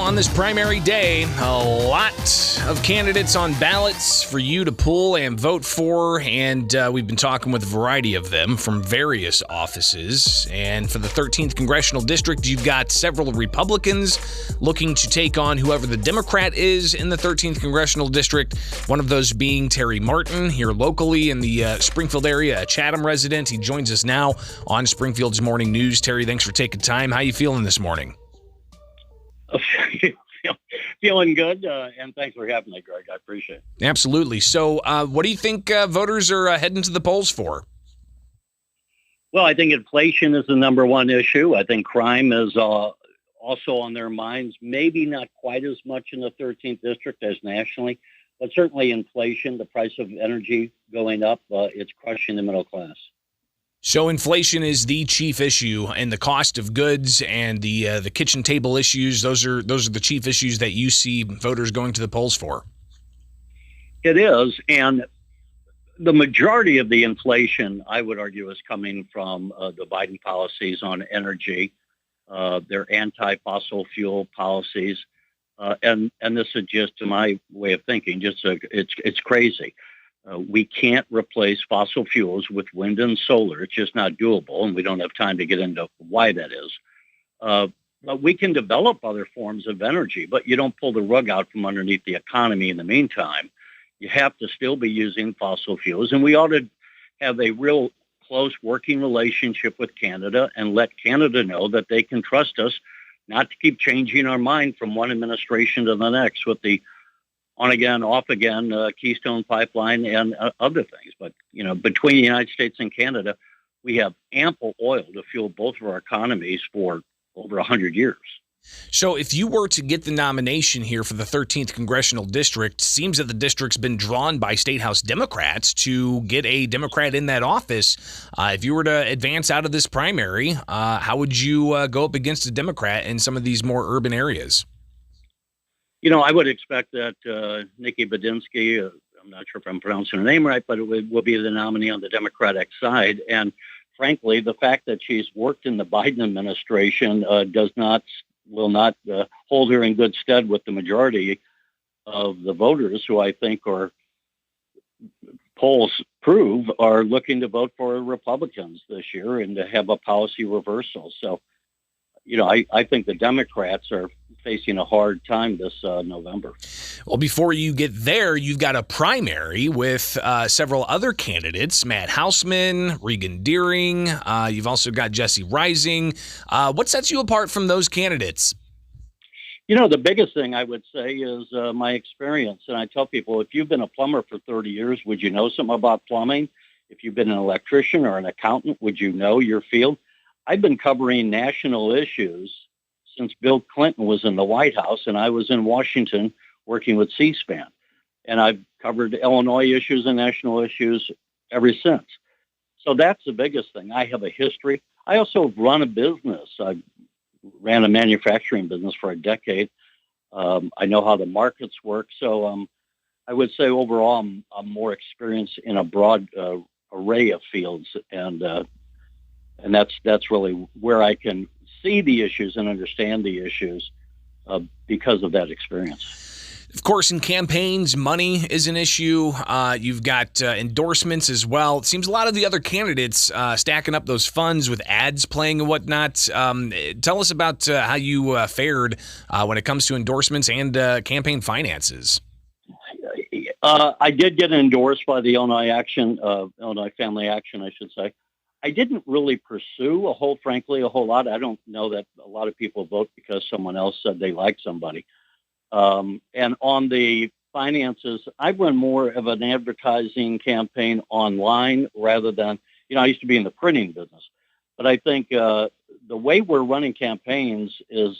on this primary day, a lot of candidates on ballots for you to pull and vote for, and we've been talking with a variety of them from various offices. And for the 13th Congressional District, you've got several Republicans looking to take on whoever the Democrat is in the 13th Congressional District, one of those being Terry Martin here locally in the Springfield area, a Chatham resident. He joins us now on Springfield's Morning News. Terry, thanks for taking time. How you feeling this morning? Feeling good, and thanks for having me, Greg. I appreciate it. Absolutely. So what do you think voters are heading to the polls for? Well, I think inflation is the number one issue. I think crime is also on their minds, maybe not quite as much in the 13th district as nationally, but certainly inflation, the price of energy going up, it's crushing the middle class. So inflation is the chief issue, and the cost of goods and the kitchen table issues, those are the chief issues that you see voters going to the polls for. It is, and the majority of the inflation, I would argue, is coming from the Biden policies on energy, their anti-fossil fuel policies, and this is just, to my way of thinking, it's crazy. We can't replace fossil fuels with wind and solar. It's just not doable, and we don't have time to get into why that is. But we can develop other forms of energy, but you don't pull the rug out from underneath the economy in the meantime. You have to still be using fossil fuels, and we ought to have a real close working relationship with Canada and let Canada know that they can trust us not to keep changing our mind from one administration to the next with the on-again, off-again, Keystone Pipeline and other things. But, between the United States and Canada, we have ample oil to fuel both of our economies for over 100 years. So if you were to get the nomination here for the 13th Congressional District, seems that the district's been drawn by State House Democrats to get a Democrat in that office. If you were to advance out of this primary, how would you go up against a Democrat in some of these more urban areas? I would expect that Nikki Bedinsky, I'm not sure if I'm pronouncing her name right, but it will be the nominee on the Democratic side. And frankly, the fact that she's worked in the Biden administration will not hold her in good stead with the majority of the voters who I think polls prove are looking to vote for Republicans this year and to have a policy reversal. So, I think the Democrats are facing a hard time this November. Well, before you get there, you've got a primary with several other candidates, Matt Hausman, Regan Deering. You've also got Jesse Rising. What sets you apart from those candidates? The biggest thing I would say is my experience. And I tell people, if you've been a plumber for 30 years, would you know something about plumbing? If you've been an electrician or an accountant, would you know your field? I've been covering national issues since Bill Clinton was in the White House, and I was in Washington working with C-SPAN. And I've covered Illinois issues and national issues ever since. So that's the biggest thing. I have a history. I also run a business. I ran a manufacturing business for a decade. I know how the markets work. So I would say overall I'm more experienced in a broad array of fields, and that's really where I can see the issues and understand the issues because of that experience. Of course, in campaigns, money is an issue. You've got endorsements as well. It seems a lot of the other candidates stacking up those funds with ads playing and whatnot. Tell us about how you fared when it comes to endorsements and campaign finances. I did get endorsed by the Illinois Family Action, I should say. I didn't really pursue a whole lot. I don't know that a lot of people vote because someone else said they like somebody. And on the finances, I run more of an advertising campaign online rather than, I used to be in the printing business. But I think the way we're running campaigns is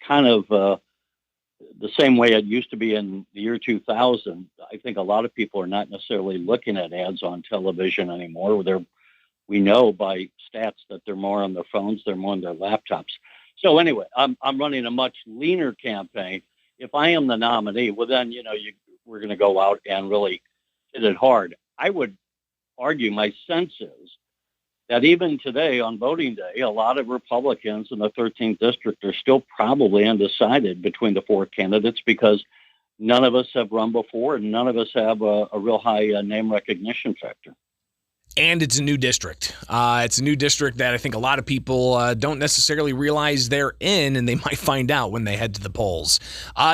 kind of the same way it used to be in the year 2000. I think a lot of people are not necessarily looking at ads on television anymore. We know by stats that they're more on their phones, they're more on their laptops. So anyway, I'm running a much leaner campaign. If I am the nominee, well then, we're going to go out and really hit it hard. I would argue my sense is that even today on voting day, a lot of Republicans in the 13th district are still probably undecided between the four candidates because none of us have run before and none of us have a real high name recognition factor. And it's a new district. It's a new district that I think a lot of people don't necessarily realize they're in, and they might find out when they head to the polls.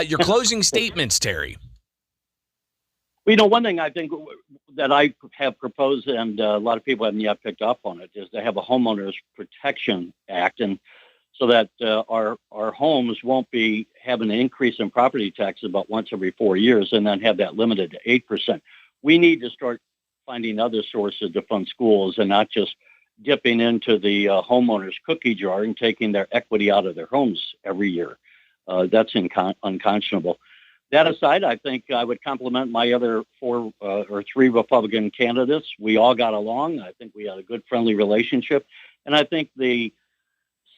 Your closing statements, Terry. Well, one thing I think that I have proposed, and a lot of people haven't yet picked up on it, is to have a homeowners protection act, and so that our homes won't be having an increase in property taxes about once every 4 years, and then have that limited to 8%. We need to start finding other sources to fund schools and not just dipping into the homeowners cookie jar and taking their equity out of their homes every year. That's unconscionable. That aside, I think I would compliment my other four or three Republican candidates. We all got along. I think we had a good, friendly relationship. And I think the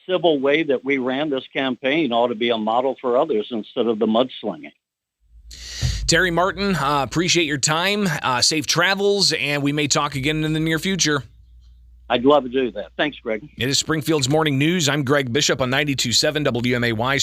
civil way that we ran this campaign ought to be a model for others instead of the mudslinging. Terry Martin, appreciate your time. Safe travels, and we may talk again in the near future. I'd love to do that. Thanks, Greg. It is Springfield's Morning News. I'm Greg Bishop on 92.7 WMAY.